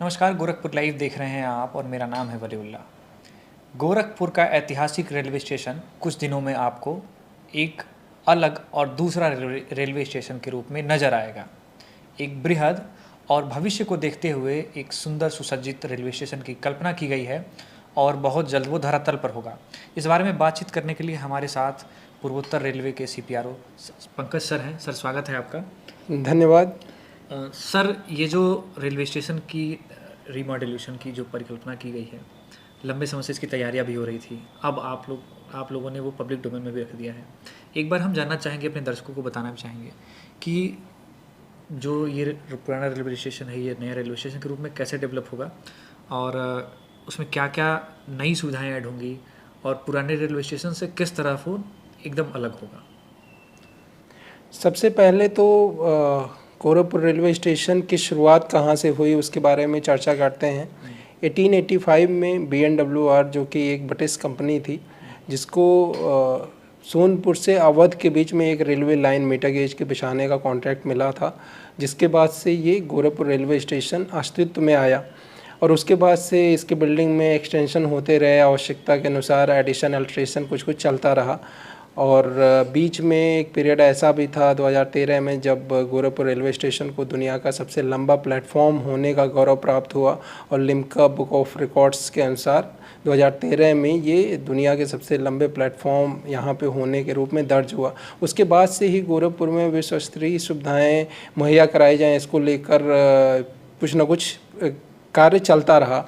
नमस्कार, गोरखपुर लाइव देख रहे हैं आप और मेरा नाम है वलीउल्लाह। गोरखपुर का ऐतिहासिक रेलवे स्टेशन कुछ दिनों में आपको एक अलग और दूसरा रेलवे स्टेशन के रूप में नज़र आएगा। एक बृहद और भविष्य को देखते हुए एक सुंदर सुसज्जित रेलवे स्टेशन की कल्पना की गई है और बहुत जल्द वो धरातल पर होगा। इस बारे में बातचीत करने के लिए हमारे साथ पूर्वोत्तर रेलवे के CPRO पंकज सर हैं। सर, स्वागत है आपका। धन्यवाद। सर, ये जो रेलवे स्टेशन की रिमॉड्यूलेशन की जो परिकल्पना की गई है, लंबे समय से इसकी तैयारियां भी हो रही थी। अब आप लोगों ने वो पब्लिक डोमेन में भी रख दिया है। एक बार हम जानना चाहेंगे, अपने दर्शकों को बताना भी चाहेंगे कि जो ये पुराना रेलवे स्टेशन है, ये नया रेलवे स्टेशन के रूप में कैसे डेवलप होगा और उसमें क्या क्या नई सुविधाएँ ऐड होंगी और पुराने रेलवे स्टेशन से किस तरह वो एकदम अलग होगा। सबसे पहले तो गोरखपुर रेलवे स्टेशन की शुरुआत कहाँ से हुई उसके बारे में चर्चा करते हैं। 1885 में B&WR, जो कि एक ब्रिटिश कंपनी थी, जिसको सोनपुर से अवध के बीच में एक रेलवे लाइन मीटर गेज के बिछाने का कॉन्ट्रैक्ट मिला था, जिसके बाद से ये गोरखपुर रेलवे स्टेशन अस्तित्व में आया और उसके बाद से इसके बिल्डिंग में एक्सटेंशन होते रहे। आवश्यकता के अनुसार एडिशन अल्ट्रेशन कुछ चलता रहा और बीच में एक पीरियड ऐसा भी था 2013 में, जब गोरखपुर रेलवे स्टेशन को दुनिया का सबसे लंबा प्लेटफॉर्म होने का गौरव प्राप्त हुआ और लिम्का बुक ऑफ रिकॉर्ड्स के अनुसार 2013 में ये दुनिया के सबसे लंबे प्लेटफॉर्म यहाँ पे होने के रूप में दर्ज हुआ। उसके बाद से ही गोरखपुर में विश्व स्तरीय सुविधाएँ मुहैया कराई जाएँ, इसको लेकर कुछ न कुछ कार्य चलता रहा।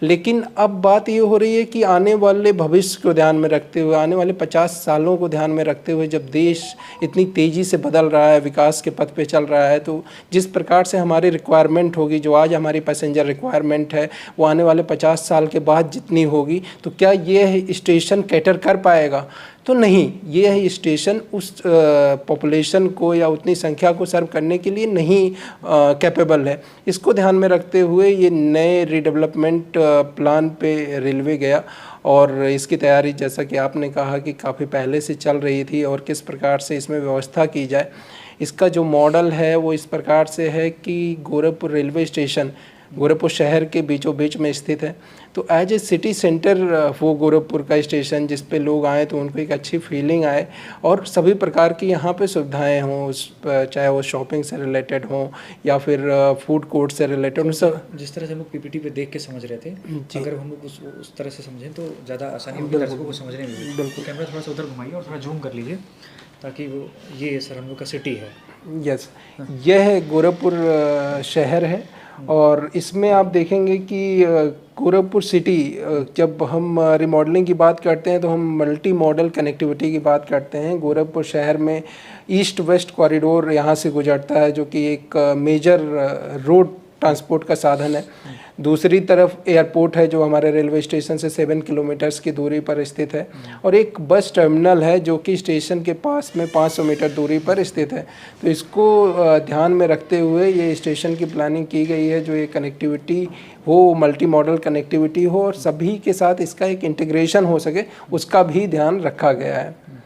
लेकिन अब बात ये हो रही है कि आने वाले भविष्य को ध्यान में रखते हुए, आने वाले 50 सालों को ध्यान में रखते हुए, जब देश इतनी तेज़ी से बदल रहा है, विकास के पथ पे चल रहा है, तो जिस प्रकार से हमारी रिक्वायरमेंट होगी, जो आज हमारी पैसेंजर रिक्वायरमेंट है, वो आने वाले 50 साल के बाद जितनी होगी, तो क्या ये स्टेशन कैटर कर पाएगा? तो नहीं, ये स्टेशन उस पॉपुलेशन को या उतनी संख्या को सर्व करने के लिए नहीं कैपेबल है। इसको ध्यान में रखते हुए ये नए रीडेवलपमेंट प्लान पे रेलवे गया और इसकी तैयारी, जैसा कि आपने कहा, कि काफ़ी पहले से चल रही थी और किस प्रकार से इसमें व्यवस्था की जाए। इसका जो मॉडल है वो इस प्रकार से है कि गोरखपुर रेलवे स्टेशन गोरखपुर शहर के बीचों बीच में स्थित है, तो एज ए सिटी सेंटर वो गोरखपुर का स्टेशन, जिस पे लोग आएँ तो उनको एक अच्छी फीलिंग आए और सभी प्रकार की यहाँ पे सुविधाएं हों, चाहे वो शॉपिंग से रिलेटेड हों या फिर फूड कोर्ट से रिलेटेड। जिस तरह से हम लोग PPT पे देख के समझ रहे थे, अगर हम लोग उस तरह से समझें तो ज़्यादा आसानी होगी दर्शकों को समझने में। बिल्कुल। कैमरा थोड़ा सा उधर घुमाइए और थोड़ा जूम कर लीजिए ताकि वो ये सर हम लोग का सिटी है। यस, यह गोरखपुर शहर है और इसमें आप देखेंगे कि गोरखपुर सिटी, जब हम रिमॉडलिंग की बात करते हैं तो हम मल्टी मॉडल कनेक्टिविटी की बात करते हैं। गोरखपुर शहर में ईस्ट वेस्ट कॉरिडोर यहाँ से गुजरता है, जो कि एक मेजर रोड ट्रांसपोर्ट का साधन है। दूसरी तरफ एयरपोर्ट है, जो हमारे रेलवे स्टेशन से 7 किलोमीटर्स की दूरी पर स्थित है, और एक बस टर्मिनल है जो कि स्टेशन के पास में 500 मीटर दूरी पर स्थित है। तो इसको ध्यान में रखते हुए ये स्टेशन की प्लानिंग की गई है, जो ये कनेक्टिविटी हो, मल्टी मॉडल कनेक्टिविटी हो और सभी के साथ इसका एक इंटीग्रेशन हो सके, उसका भी ध्यान रखा गया है।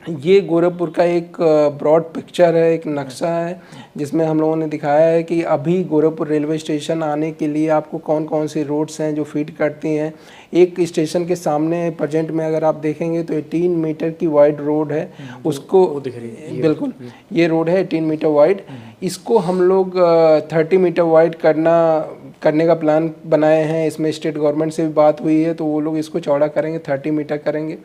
ये गोरखपुर का एक ब्रॉड पिक्चर है, एक नक्शा है, जिसमें हम लोगों ने दिखाया है कि अभी गोरखपुर रेलवे स्टेशन आने के लिए आपको कौन कौन सी रोड्स हैं जो फीड करती हैं। एक स्टेशन के सामने प्रेजेंट में अगर आप देखेंगे तो 18 मीटर की वाइड रोड है, उसको वो दिख रही है। बिल्कुल, ये रोड है 18 मीटर वाइड। इसको हम लोग 30 मीटर वाइड करने का प्लान बनाए हैं। इसमें स्टेट गवर्नमेंट से भी बात हुई है, तो वो लोग इसको चौड़ा करेंगे, 30 मीटर करेंगे।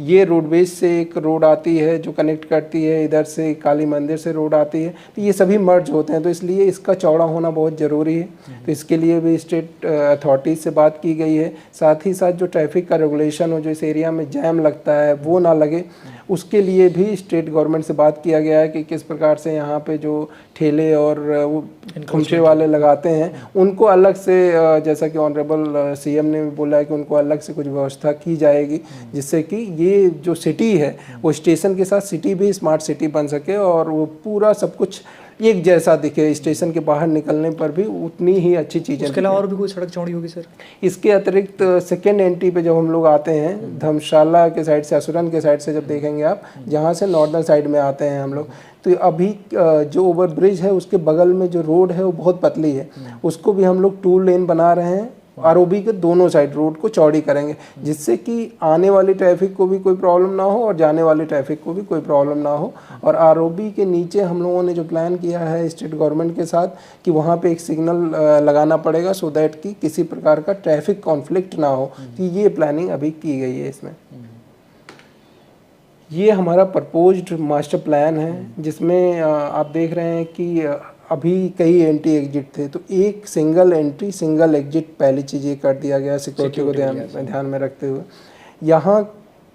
ये रोडवेज से एक रोड आती है जो कनेक्ट करती है, इधर से काली मंदिर से रोड आती है, तो ये सभी मर्ज होते हैं, तो इसलिए इसका चौड़ा होना बहुत ज़रूरी है। तो इसके लिए भी स्टेट अथॉरिटीज़ से बात की गई है। साथ ही साथ जो ट्रैफिक का रेगुलेशन हो, जो इस एरिया में जैम लगता है वो ना लगे, उसके लिए भी स्टेट गवर्नमेंट से बात किया गया है कि किस प्रकार से यहाँ पे जो ठेले और वो खुमचे वाले लगाते हैं उनको अलग से, जैसा कि ऑनरेबल CM ने भी बोला है कि उनको अलग से कुछ व्यवस्था की जाएगी, जिससे कि ये जो सिटी है वो स्टेशन के साथ सिटी भी स्मार्ट सिटी बन सके और वो पूरा सब कुछ एक जैसा दिखे। स्टेशन के बाहर निकलने पर भी उतनी ही अच्छी चीज़ें। इसके अलावा और भी कोई सड़क चौड़ी होगी सर? इसके अतिरिक्त सेकेंड एंट्री पे जब हम लोग आते हैं धर्मशाला के साइड से, असुरन के साइड से जब देखेंगे आप, जहाँ से नॉर्दर्न साइड में आते हैं हम लोग, तो अभी जो ओवरब्रिज है उसके बगल में जो रोड है वो बहुत पतली है, उसको भी हम लोग 2 लेन बना रहे हैं। आरओबी के दोनों साइड रोड को चौड़ी करेंगे, जिससे कि आने वाली ट्रैफिक को भी कोई प्रॉब्लम ना हो और जाने वाली ट्रैफिक को भी कोई प्रॉब्लम ना हो। और आरओबी के नीचे हम लोगों ने जो प्लान किया है स्टेट गवर्नमेंट के साथ कि वहाँ पे एक सिग्नल लगाना पड़ेगा, सो दैट कि किसी प्रकार का ट्रैफिक कॉन्फ्लिक्ट ना हो। तो ये प्लानिंग अभी की गई है इसमें। ये हमारा प्रपोज्ड मास्टर प्लान है, जिसमें आप देख रहे हैं कि अभी कई एंट्री एग्जिट थे, तो एक सिंगल एंट्री सिंगल एग्जिट पहली चीज़ ये कर दिया गया सिक्योरिटी को ध्यान में रखते हुए। यहाँ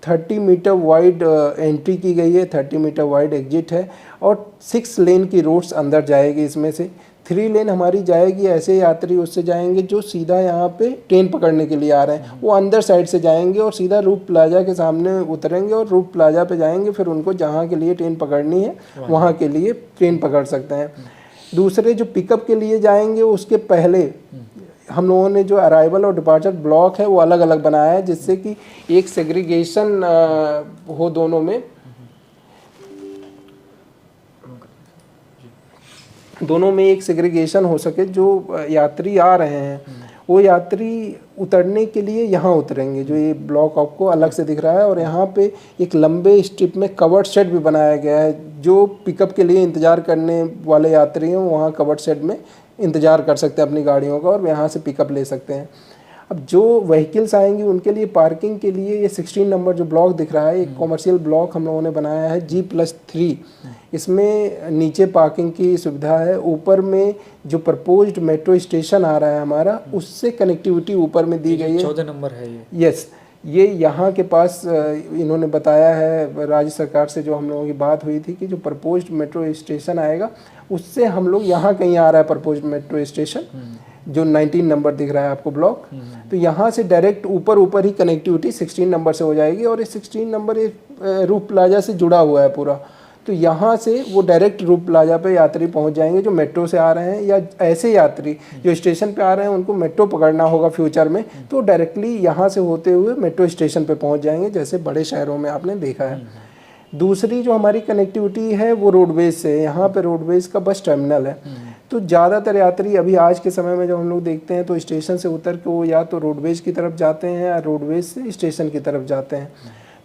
30 मीटर वाइड एंट्री की गई है, 30 मीटर वाइड एग्जिट है और 6 लेन की रोड्स अंदर जाएगी। इसमें से 3 लेन हमारी जाएगी, ऐसे यात्री उससे जाएंगे जो सीधा यहाँ पे ट्रेन पकड़ने के लिए आ रहे हैं, वो अंदर साइड से जाएंगे और सीधा रूप प्लाजा के सामने उतरेंगे और रूप प्लाजा पे जाएंगे। फिर उनको जहाँ के लिए ट्रेन पकड़नी है वहाँ के लिए ट्रेन पकड़ सकते हैं। दूसरे जो पिकअप के लिए जाएंगे उसके पहले हम लोगों ने जो अराइवल और डिपार्चर ब्लॉक है वो अलग अलग बनाया है, जिससे कि एक सेग्रीगेशन हो दोनों में एक सेग्रीगेशन हो सके। जो यात्री आ रहे हैं वो यात्री उतरने के लिए यहाँ उतरेंगे, जो ये ब्लॉक आपको अलग से दिख रहा है। और यहाँ पे एक लंबे स्ट्रिप में कवर्ड शेड भी बनाया गया है, जो पिकअप के लिए इंतज़ार करने वाले यात्री हैं वहाँ कवर्ड शेड में इंतज़ार कर सकते हैं अपनी गाड़ियों का और यहाँ से पिकअप ले सकते हैं। अब जो व्हीकल्स आएंगी उनके लिए पार्किंग के लिए ये 16 नंबर जो ब्लॉक दिख रहा है, एक कॉमर्शियल ब्लॉक हम लोगों ने बनाया है G+3। इसमें नीचे पार्किंग की सुविधा है। ऊपर में जो प्रपोज्ड मेट्रो स्टेशन आ रहा है हमारा, उससे कनेक्टिविटी ऊपर में दी गई है। 14 नंबर है ये। यस, ये यहाँ के पास इन्होंने बताया है राज्य सरकार से, जो हम लोगों की बात हुई थी कि जो प्रपोज्ड मेट्रो स्टेशन आएगा उससे हम लोग यहाँ कहीं आ रहा है प्रपोज्ड मेट्रो स्टेशन, जो 19 नंबर दिख रहा है आपको ब्लॉक, तो यहाँ से डायरेक्ट ऊपर ही कनेक्टिविटी 16 नंबर से हो जाएगी। और ये 16 नंबर रूप प्लाजा से जुड़ा हुआ है पूरा, तो यहाँ से वो डायरेक्ट रूप प्लाजा पे यात्री पहुँच जाएंगे जो मेट्रो से आ रहे हैं, या ऐसे यात्री जो स्टेशन पे आ रहे हैं उनको मेट्रो पकड़ना होगा फ्यूचर में, तो डायरेक्टली यहाँ से होते हुए मेट्रो स्टेशन पे पहुँच जाएंगे, जैसे बड़े शहरों में आपने देखा है। दूसरी जो हमारी कनेक्टिविटी है वो रोडवेज से, यहाँ पे रोडवेज का बस टर्मिनल है। तो ज़्यादातर यात्री अभी आज के समय में जब हम लोग देखते हैं तो स्टेशन से उतर के वो या तो रोडवेज की तरफ जाते हैं या रोडवेज से स्टेशन की तरफ जाते हैं।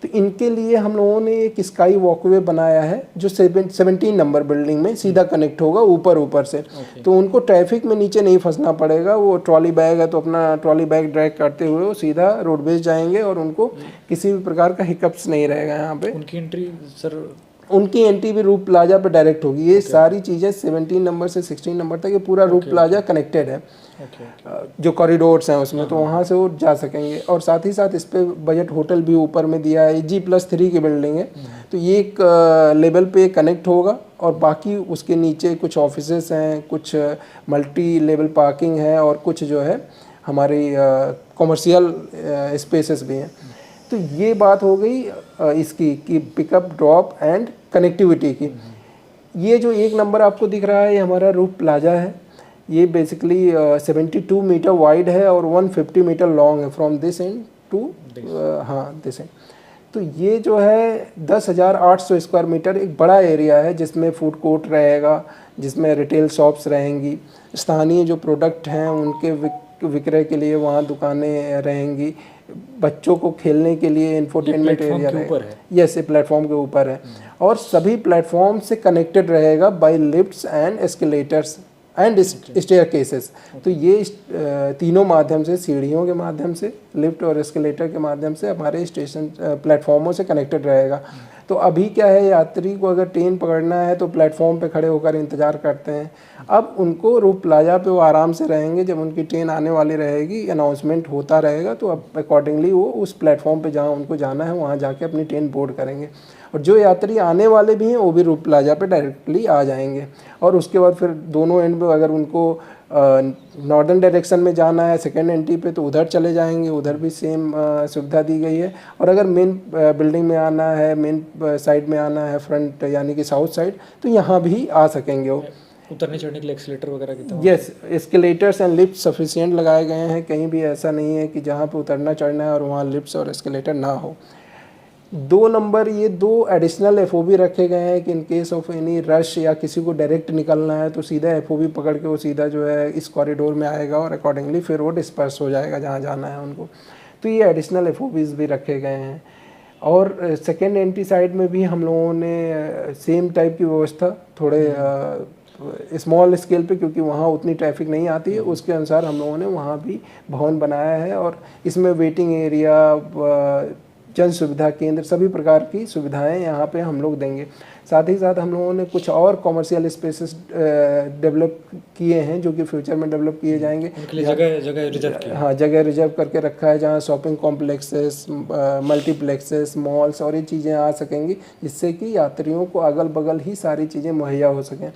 तो इनके लिए हम लोगों ने एक स्काई वॉकवे बनाया है जो 17 नंबर बिल्डिंग में सीधा कनेक्ट होगा ऊपर से। तो उनको ट्रैफिक में नीचे नहीं फंसना पड़ेगा, वो ट्रॉली बैग है तो अपना ट्रॉली बैग ड्रैग करते हुए वो सीधा रोडवेज जाएंगे और उनको किसी भी प्रकार का हिकअप्स नहीं रहेगा। यहाँ पे उनकी एंट्री सर, उनकी एंट्री भी रूप प्लाजा पे डायरेक्ट होगी। ये सारी चीज़ें 17 नंबर से 16 नंबर तक ये पूरा रूप प्लाजा कनेक्टेड है। जो कॉरिडोर्स हैं उसमें, तो वहाँ से वो जा सकेंगे। और साथ ही साथ इस पे बजट होटल भी ऊपर में दिया है। G+3 की बिल्डिंग है, तो ये एक लेवल पे कनेक्ट होगा और बाकी उसके नीचे कुछ ऑफिसेस हैं, कुछ मल्टी लेवल पार्किंग है और कुछ जो है हमारी कॉमर्शियल स्पेसेस भी हैं। तो ये बात हो गई इसकी कि पिकअप ड्रॉप एंड कनेक्टिविटी की। ये जो एक नंबर आपको दिख रहा है ये हमारा रूप प्लाजा है। ये बेसिकली 72 मीटर वाइड है और 150 मीटर लॉन्ग है from this end to this end. तो ये जो है 10,800 स्क्वायर मीटर एक बड़ा एरिया है, जिसमें फूड कोर्ट रहेगा, जिसमें रिटेल शॉप्स रहेंगी, स्थानीय जो प्रोडक्ट हैं उनके विक्रय के लिए वहाँ दुकानें रहेंगी, बच्चों को खेलने के लिए इंफोटेनमेंट एरिया रहेगा। यस, ये प्लेटफॉर्म के ऊपर है और सभी प्लेटफॉर्म से कनेक्टेड रहेगा by lifts and escalators and staircases. तो ये तीनों माध्यम से, सीढ़ियों के माध्यम से, लिफ्ट और एस्केलेटर के माध्यम से हमारे स्टेशन प्लेटफॉर्मों से कनेक्टेड रहेगा। तो अभी क्या है, यात्री को अगर ट्रेन पकड़ना है तो प्लेटफॉर्म पे खड़े होकर इंतज़ार करते हैं। अब उनको रूप प्लाजा पे वो आराम से रहेंगे, जब उनकी ट्रेन आने वाली रहेगी अनाउंसमेंट होता रहेगा तो अब अकॉर्डिंगली वो उस प्लेटफॉर्म पे जहाँ उनको जाना है वहाँ जाके अपनी ट्रेन बोर्ड करेंगे। और जो यात्री आने वाले भी हैं वो भी रूप प्लाजा पे डायरेक्टली आ जाएंगे। और उसके बाद फिर दोनों एंड पे अगर उनको नॉर्दर्न डायरेक्शन में जाना है सेकेंड एंट्री पे तो उधर चले जाएंगे, उधर भी सेम सुविधा दी गई है। और अगर मेन बिल्डिंग में आना है, मेन साइड में आना है, फ्रंट यानी कि साउथ साइड, तो यहाँ भी आ सकेंगे वो। उतरने चढ़ने के लिए एक्सीलेटर वगैरह की? Yes, escalators and lift sufficient लगाए गए हैं। कहीं भी ऐसा नहीं है कि जहाँ पे उतरना चढ़ना है और वहाँ लिफ्ट्स और एस्केलेटर ना हो। 2 नंबर ये 2 एडिशनल एफओबी रखे गए हैं कि in case of any rush या किसी को डायरेक्ट निकलना है तो सीधा एफओबी पकड़ के वो सीधा जो है इस कॉरिडोर में आएगा और अकॉर्डिंगली फिर वो डिस्पर्स हो जाएगा जहाँ जाना है उनको। तो ये एडिशनल एफओबीज भी रखे गए हैं। और सेकेंड एंट्री साइड में भी हम लोगों ने सेम टाइप की व्यवस्था थोड़े स्मॉल स्केल पे, क्योंकि वहाँ उतनी ट्रैफिक नहीं आती है, उसके अनुसार हम लोगों ने वहाँ भी भवन बनाया है। और इसमें वेटिंग एरिया, जन सुविधा केंद्र, सभी प्रकार की सुविधाएं यहाँ पे हम लोग देंगे। साथ ही साथ हम लोगों ने कुछ और कॉमर्शियल स्पेसेस डेवलप किए हैं जो कि फ्यूचर में डेवलप किए जाएंगे। उनके लिए जगह रिजर्व की, हाँ, जगह रिजर्व करके रखा है जहाँ शॉपिंग कॉम्प्लेक्सेस, मल्टीप्लेक्सेस, मॉल्स और ये चीज़ें आ सकेंगी, जिससे कि यात्रियों को अगल बगल ही सारी चीज़ें मुहैया हो सकें।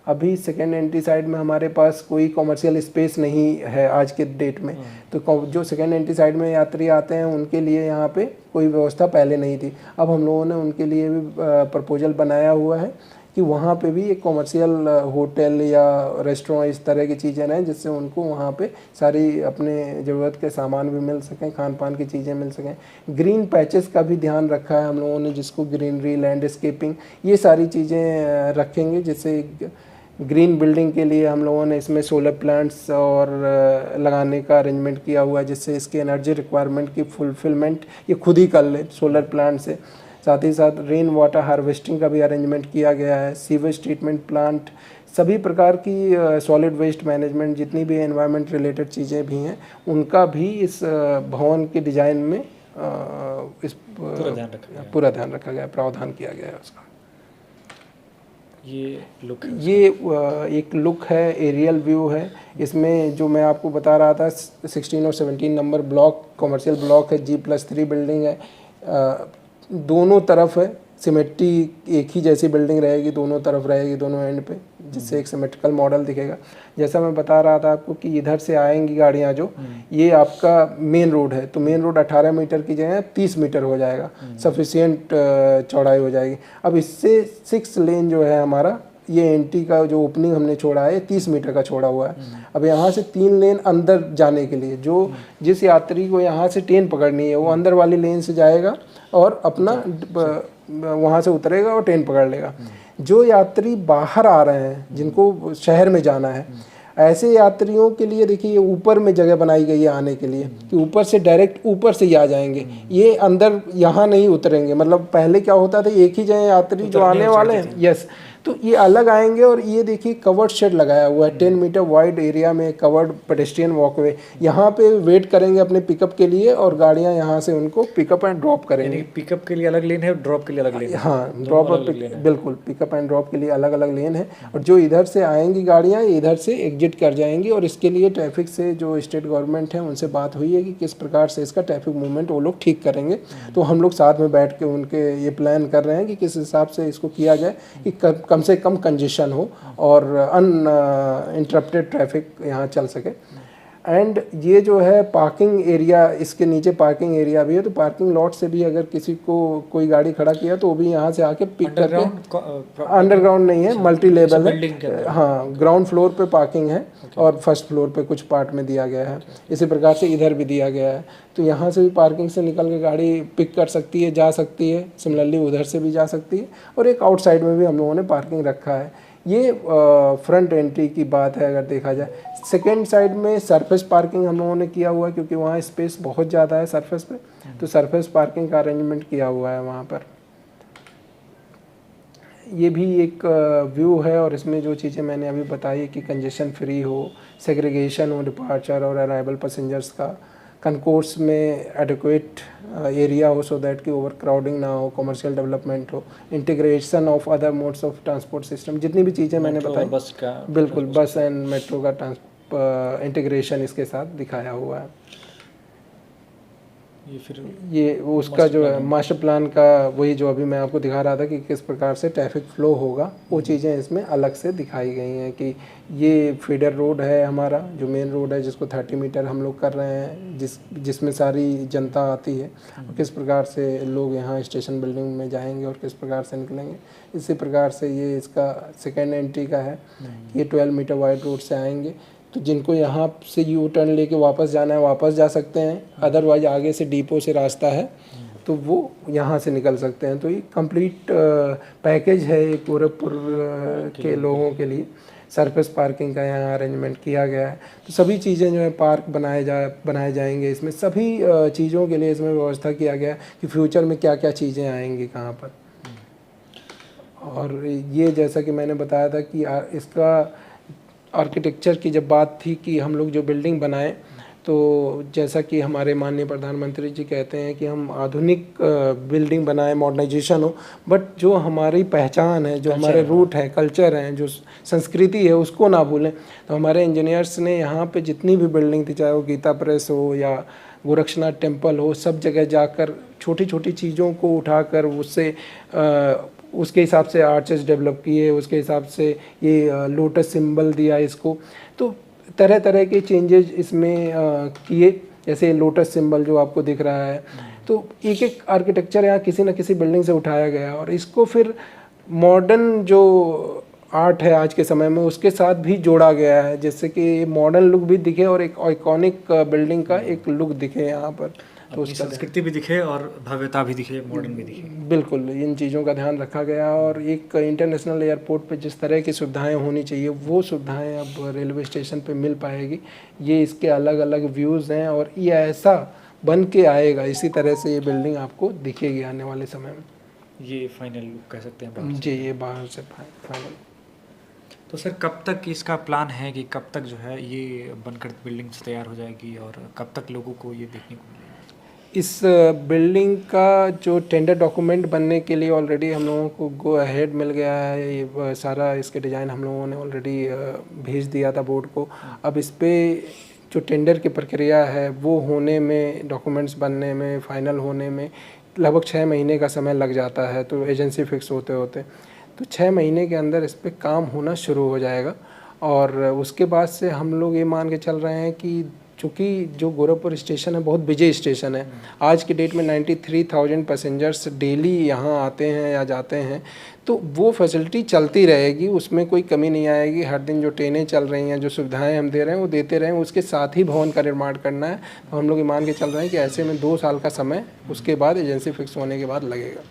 अभी सेकेंड एंट्री साइड में हमारे पास कोई कॉमर्शियल स्पेस नहीं है आज के डेट में, तो जो सेकेंड एंट्री साइड में यात्री आते हैं उनके लिए यहाँ पे कोई व्यवस्था पहले नहीं थी। अब हम लोगों ने उनके लिए भी प्रपोजल बनाया हुआ है कि वहाँ पे भी एक कॉमर्शियल होटल या रेस्टोरेंट इस तरह की चीज़ें रहें, जिससे उनको वहाँ पे सारी अपने ज़रूरत के सामान भी मिल सकें, खान पान की चीज़ें मिल सकें। ग्रीन पैचेस का भी ध्यान रखा है हम लोगों ने, जिसको ग्रीनरी, लैंडस्केपिंग, ये सारी चीज़ें रखेंगे, जिससे ग्रीन बिल्डिंग के लिए हम लोगों ने इसमें सोलर प्लांट्स और लगाने का अरेंजमेंट किया हुआ है, जिससे इसके एनर्जी रिक्वायरमेंट की फुलफिलमेंट ये खुद ही कर ले सोलर प्लांट से। साथ ही साथ रेन वाटर हार्वेस्टिंग का भी अरेंजमेंट किया गया है, सीवेज ट्रीटमेंट प्लांट, सभी प्रकार की सॉलिड वेस्ट मैनेजमेंट, जितनी भी एनवायरनमेंट रिलेटेड चीज़ें भी हैं उनका भी इस भवन के डिज़ाइन में पूरा ध्यान रखा गया, प्रावधान किया गया है उसका। ये लुक है, ये एक लुक है, एरियल व्यू है। इसमें जो मैं आपको बता रहा था 16 और 17 नंबर ब्लॉक कमर्शियल ब्लॉक है, G+3 बिल्डिंग है, दोनों तरफ है सिमेट्री, एक ही जैसी बिल्डिंग रहेगी, दोनों तरफ रहेगी, दोनों एंड पे, जिससे एक सिमेट्रिकल मॉडल दिखेगा। जैसा मैं बता रहा था आपको कि इधर से आएंगी गाड़ियाँ जो, ये आपका मेन रोड है, तो मेन रोड 18 मीटर की जगह 30 मीटर हो जाएगा, सफिशिएंट चौड़ाई हो जाएगी। अब इससे 6 लेन जो है हमारा, ये एंट्री का जो ओपनिंग हमने छोड़ा है 30 मीटर का छोड़ा हुआ है। अब यहाँ से 3 लेन अंदर जाने के लिए, जो जिस यात्री को यहाँ से ट्रेन पकड़नी है वो अंदर वाली लेन से जाएगा और अपना वहाँ से उतरेगा और ट्रेन पकड़ लेगा। जो यात्री बाहर आ रहे हैं, जिनको शहर में जाना है, ऐसे यात्रियों के लिए देखिए ऊपर में जगह बनाई गई है आने के लिए, कि ऊपर से डायरेक्ट ऊपर से ही आ जाएंगे, ये अंदर यहाँ नहीं उतरेंगे। मतलब पहले क्या होता था, एक ही जगह यात्री जो आने वाले हैं, यस, तो ये अलग आएंगे। और ये देखिए कवर्ड शेड लगाया हुआ है, 10 मीटर वाइड एरिया में कवर्ड पेडेस्ट्रियन वॉकवे, यहाँ पे वेट करेंगे अपने पिकअप के लिए और गाड़ियाँ यहाँ से उनको पिकअप एंड ड्रॉप करेंगे। पिकअप के लिए अलग लेन है, ड्रॉप के लिए अलग लेन है। हाँ, ड्रॉप और बिल्कुल, पिकअप एंड ड्रॉप के लिए अलग अलग लेन है। और जो इधर से आएंगी गाड़ियाँ इधर से एग्जिट कर जाएंगी। और इसके लिए ट्रैफिक से जो स्टेट गवर्नमेंट है उनसे बात हुई है कि किस प्रकार से इसका ट्रैफिक मूवमेंट वो लोग ठीक करेंगे। तो हम लोग साथ में बैठ के उनके ये प्लान कर रहे हैं कि किस हिसाब से इसको किया जाए कि कम से कम कंजेशन हो और अनइंटरप्टेड ट्रैफिक यहाँ चल सके। एंड ये जो है पार्किंग एरिया, इसके नीचे पार्किंग एरिया भी है, तो पार्किंग लॉट से भी अगर किसी को कोई गाड़ी खड़ा किया तो वो भी यहाँ से आके पिक करके, अंडरग्राउंड नहीं है, मल्टी लेवल है, हाँ, ग्राउंड फ्लोर पे पार्किंग है और फर्स्ट फ्लोर पे कुछ पार्ट में दिया गया है। इसी प्रकार से इधर भी दिया गया है, तो यहाँ से भी पार्किंग से निकल के गाड़ी पिक कर सकती है, जा सकती है, सिमिलरली उधर से भी जा सकती है। और एक आउटसाइड में भी हम लोगों ने पार्किंग रखा है। ये फ्रंट एंट्री की बात है। अगर देखा जाए सेकेंड साइड में सरफेस पार्किंग हम लोगों ने किया हुआ है, क्योंकि वहाँ स्पेस बहुत ज़्यादा है सरफेस पे, तो सरफेस पार्किंग का अरेंजमेंट किया हुआ है वहाँ पर। ये भी एक व्यू है और इसमें जो चीज़ें मैंने अभी बताई कि कंजेशन फ्री हो, सेग्रीगेशन हो डिपार्चर और अराइवल पैसेंजर्स का, कंकोर्स में एडिक्वेट एरिया हो सो दैट कि ओवर क्राउडिंग ना हो, कमर्शियल डेवलपमेंट हो, integration of other modes of transport system, जितनी भी चीज़ें मैंने बताई, बस का, बिल्कुल बस एंड मेट्रो का इंटीग्रेशन इसके साथ दिखाया हुआ है। ये उसका जो है मास्टर प्लान का, वही जो अभी मैं आपको दिखा रहा था कि किस प्रकार से ट्रैफिक फ्लो होगा, वो चीज़ें इसमें अलग से दिखाई गई हैं। कि ये फीडर रोड है हमारा, जो मेन रोड है, जिसको 30 मीटर हम लोग कर रहे हैं, जिसमें सारी जनता आती है, और किस प्रकार से लोग यहाँ स्टेशन बिल्डिंग में जाएंगे और किस प्रकार से निकलेंगे। इसी प्रकार से ये इसका सेकेंड एंट्री का है। ये 12 मीटर वाइड रोड से आएंगे, तो जिनको यहाँ से यू टर्न लेके वापस जाना है वापस जा सकते हैं, अदरवाइज आगे से डिपो से रास्ता है, तो वो यहाँ से निकल सकते हैं। तो ये कंप्लीट पैकेज है ये गोरखपुर के लोगों के लिए। सरफेस पार्किंग का यहाँ अरेंजमेंट किया गया है, तो सभी चीज़ें जो है पार्क बनाए जाएंगे। इसमें सभी चीज़ों के लिए इसमें व्यवस्था किया गया है कि फ्यूचर में क्या क्या चीज़ें आएंगी कहाँ पर। और ये जैसा कि मैंने बताया था कि इसका आर्किटेक्चर की जब बात थी कि हम लोग जो बिल्डिंग बनाएं, तो जैसा कि हमारे माननीय प्रधानमंत्री जी कहते हैं कि हम आधुनिक बिल्डिंग बनाएं, मॉडर्नाइजेशन हो, बट जो हमारी पहचान है, जो हमारे रूट है, कल्चर हैं, जो संस्कृति है, उसको ना भूलें। तो हमारे इंजीनियर्स ने यहाँ पे जितनी भी बिल्डिंग थी, चाहे वो गीता प्रेस हो या गोरक्षनाथ टेम्पल हो, सब जगह जाकर छोटी छोटी चीज़ों को उठाकर उसके हिसाब से आर्चेस डेवलप किए, उसके हिसाब से ये लोटस सिंबल दिया इसको। तो तरह तरह के चेंजेस इसमें किए, जैसे लोटस सिंबल जो आपको दिख रहा है। तो एक एक आर्किटेक्चर यहाँ किसी न किसी बिल्डिंग से उठाया गया और इसको फिर मॉडर्न जो आर्ट है आज के समय में उसके साथ भी जोड़ा गया है, जिससे कि मॉडर्न लुक भी दिखे और एक आइकॉनिक बिल्डिंग का एक लुक दिखे यहाँ पर। तो उसकी संस्कृति भी दिखे और भव्यता भी दिखे, मॉडर्न भी दिखे। बिल्कुल, इन चीज़ों का ध्यान रखा गया। और एक इंटरनेशनल एयरपोर्ट पे जिस तरह की सुविधाएं होनी चाहिए वो सुविधाएं अब रेलवे स्टेशन पे मिल पाएगी। ये इसके अलग अलग व्यूज़ हैं और ये ऐसा बन के आएगा, इसी तरह से ये बिल्डिंग आपको दिखेगी आने वाले समय में। ये फाइनल लुक कह सकते हैं जी, ये बाहर से फाइनल। तो सर कब तक इसका प्लान है कि कब तक जो है ये बनकर बिल्डिंग तैयार हो जाएगी और कब तक लोगों को ये देखने को मिलेगा? इस बिल्डिंग का जो टेंडर डॉक्यूमेंट बनने के लिए ऑलरेडी हम लोगों को गो अहेड मिल गया है। ये सारा इसके डिज़ाइन हम लोगों ने ऑलरेडी भेज दिया था बोर्ड को। अब इस पर जो टेंडर की प्रक्रिया है वो होने में, डॉक्यूमेंट्स बनने में, फाइनल होने में लगभग 6 महीने का समय लग जाता है। तो एजेंसी फिक्स होते होते तो 6 महीने के अंदर इस पर काम होना शुरू हो जाएगा। और उसके बाद से हम लोग ये मान के चल रहे हैं कि चूँकि जो गोरखपुर स्टेशन है बहुत बिजी स्टेशन है, आज की डेट में 93,000 पैसेंजर्स डेली यहाँ आते हैं या जाते हैं, तो वो फैसिलिटी चलती रहेगी, उसमें कोई कमी नहीं आएगी। हर दिन जो ट्रेनें चल रही हैं, जो सुविधाएं हम दे रहे हैं वो देते रहें। उसके साथ ही भवन का निर्माण करना है। तो हम लोग ये मान के चल रहे हैं कि ऐसे में 2 साल का समय उसके बाद एजेंसी फिक्स होने के बाद लगेगा।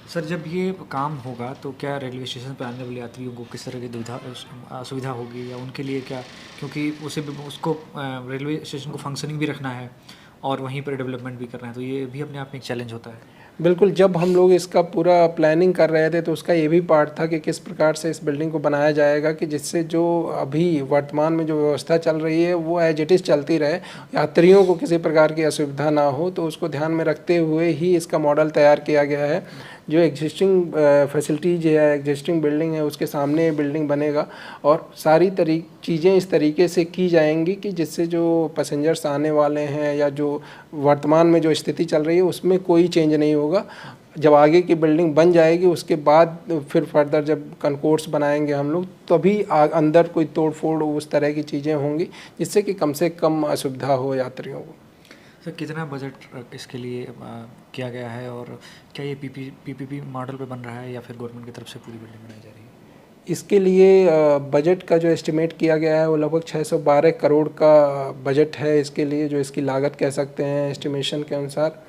सर जब ये काम होगा तो क्या रेलवे स्टेशन पर आने वाले यात्रियों को किस तरह की सुविधा होगी या उनके लिए क्या, क्योंकि उसको रेलवे स्टेशन को फंक्शनिंग भी रखना है और वहीं पर डेवलपमेंट भी करना है, तो ये भी अपने आप में एक चैलेंज होता है। बिल्कुल, जब हम लोग इसका पूरा प्लानिंग कर रहे थे तो उसका ये भी पार्ट था कि किस प्रकार से इस बिल्डिंग को बनाया जाएगा कि जिससे जो अभी वर्तमान में जो व्यवस्था चल रही है वो एज इट इज़ चलती रहे, यात्रियों को किसी प्रकार की असुविधा ना हो। तो उसको ध्यान में रखते हुए ही इसका मॉडल तैयार किया गया है। जो एग्जिस्टिंग फैसिलिटीज है, एग्जिस्टिंग बिल्डिंग है, उसके सामने बिल्डिंग बनेगा और सारी चीज़ें इस तरीके से की जाएंगी कि जिससे जो पैसेंजर्स आने वाले हैं या जो वर्तमान में जो स्थिति चल रही है उसमें कोई चेंज नहीं होगा। जब आगे की बिल्डिंग बन जाएगी उसके बाद फिर फर्दर जब कनकोर्स बनाएंगे हम लोग, तभी अंदर कोई तोड़ फोड़ उस तरह की चीज़ें होंगी जिससे कि कम से कम असुविधा हो यात्रियों को। सर कितना बजट इसके लिए किया गया है और क्या ये पीपीपी मॉडल पे बन रहा है या फिर गवर्नमेंट की तरफ से पूरी बिल्डिंग बनाई जा रही है? इसके लिए बजट का जो एस्टिमेट किया गया है वो लगभग 612 करोड़ का बजट है इसके लिए, जो इसकी लागत कह सकते हैं एस्टिमेशन के अनुसार।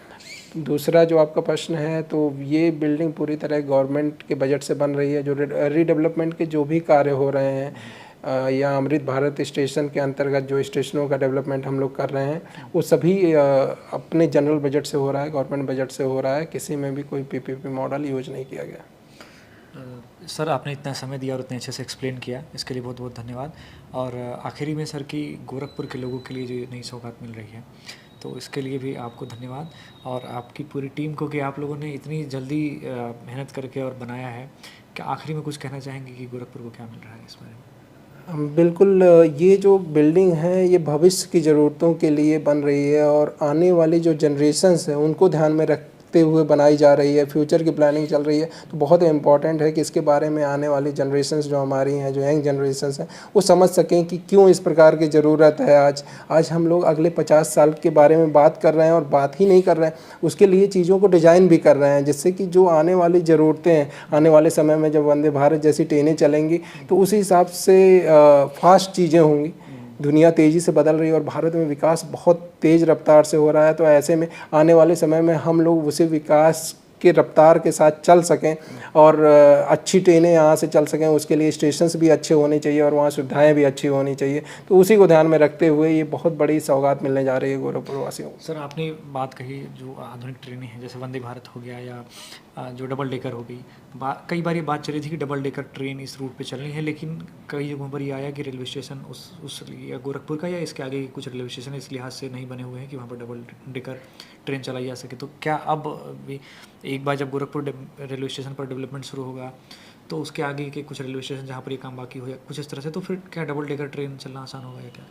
दूसरा जो आपका प्रश्न है, तो ये बिल्डिंग पूरी तरह गवर्नमेंट के बजट से बन रही है। जो रीडेवलपमेंट के जो भी कार्य हो रहे हैं या अमृत भारत स्टेशन के अंतर्गत जो स्टेशनों का डेवलपमेंट हम लोग कर रहे हैं वो सभी अपने जनरल बजट से हो रहा है, गवर्नमेंट बजट से हो रहा है। किसी में भी कोई पीपीपी मॉडल यूज नहीं किया गया। सर आपने इतना समय दिया और इतने अच्छे से एक्सप्लेन किया, इसके लिए बहुत बहुत धन्यवाद। और आखिरी में सर कि गोरखपुर के लोगों के लिए जो नई सौगात मिल रही है तो इसके लिए भी आपको धन्यवाद और आपकी पूरी टीम को कि आप लोगों ने इतनी जल्दी मेहनत करके और बनाया है। क्या आखिरी में कुछ कहना चाहेंगे कि गोरखपुर को क्या मिल रहा है इस बारे में? बिल्कुल, ये जो बिल्डिंग है ये भविष्य की ज़रूरतों के लिए बन रही है और आने वाली जो जनरेशन्स हैं उनको ध्यान में रखते हुए बनाई जा रही है। फ्यूचर की प्लानिंग चल रही है, तो बहुत इम्पॉर्टेंट है कि इसके बारे में आने वाली जनरेशन्स जो हमारी हैं, जो यंग जनरेशन्स हैं, वो समझ सकें कि क्यों इस प्रकार की ज़रूरत है। आज हम लोग अगले 50 साल के बारे में बात कर रहे हैं और बात ही नहीं कर रहे हैं, उसके लिए चीज़ों को डिज़ाइन भी कर रहे हैं जिससे कि जो आने वाली ज़रूरतें हैं, आने वाले समय में जब वंदे भारत जैसी ट्रेनें चलेंगी तो उस हिसाब से फास्ट चीज़ें होंगी दुनिया तेज़ी से बदल रही है और भारत में विकास बहुत तेज़ रफ्तार से हो रहा है। तो ऐसे में आने वाले समय में हम लोग उसी विकास के रफ्तार के साथ चल सकें और अच्छी ट्रेनें यहाँ से चल सकें, उसके लिए स्टेशंस भी अच्छे होने चाहिए और वहाँ सुविधाएं भी अच्छी होनी चाहिए। तो उसी को ध्यान में रखते हुए ये बहुत बड़ी सौगात मिलने जा रही है गोरखपुर वासियों को। सर, आपने बात कही जो आधुनिक ट्रेनें हैं, जैसे वंदे भारत हो गया या जो डबल डेकर हो गई, कई बार ये बात चली थी कि डबल डेकर ट्रेन इस रूट पे चलनी है, लेकिन कई जगहों पर ये आया कि रेलवे स्टेशन उस या गोरखपुर का या इसके आगे कुछ रेलवे स्टेशन इस लिहाज से नहीं बने हुए हैं कि वहाँ पर डबल डेकर ट्रेन चलाई जा सके। तो क्या अब भी एक बार जब गोरखपुर रेलवे स्टेशन पर डेवलपमेंट शुरू होगा तो उसके आगे के कुछ रेलवे स्टेशन जहाँ पर ये काम बाकी हो या कुछ इस तरह से, तो फिर क्या डबल डेकर ट्रेन चलना आसान होगा या क्या?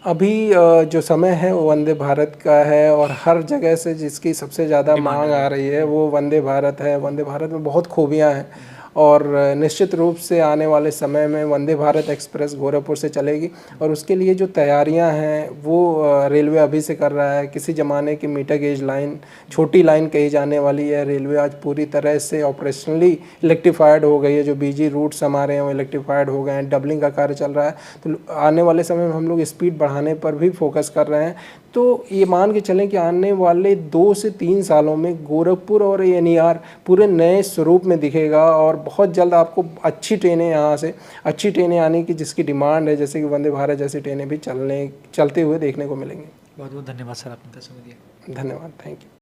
अभी जो समय है वो वंदे भारत का है और हर जगह से जिसकी सबसे ज़्यादा मांग आ रही है वो वंदे भारत है। वंदे भारत में बहुत खूबियाँ हैं और निश्चित रूप से आने वाले समय में वंदे भारत एक्सप्रेस गोरखपुर से चलेगी और उसके लिए जो तैयारियां हैं वो रेलवे अभी से कर रहा है। किसी ज़माने की मीटर गेज लाइन, छोटी लाइन कही जाने वाली है, रेलवे आज पूरी तरह से ऑपरेशनली इलेक्ट्रीफाइड हो गई है। जो बीजी रूट्स हमारे हैं वो इलेक्ट्रीफाइड हो गए हैं, डबलिंग का कार्य चल रहा है। तो आने वाले समय में हम लोग स्पीड बढ़ाने पर भी फोकस कर रहे हैं। तो ये मान के चलें कि आने वाले 2 से 3 सालों में गोरखपुर और एनईआर पूरे नए स्वरूप में दिखेगा और बहुत जल्द आपको अच्छी ट्रेनें यहाँ से अच्छी ट्रेनें आने की जिसकी डिमांड है, जैसे कि वंदे भारत जैसी ट्रेनें भी चलते हुए देखने को मिलेंगी। बहुत बहुत धन्यवाद सर, आपने समय दिया। धन्यवाद, थैंक यू।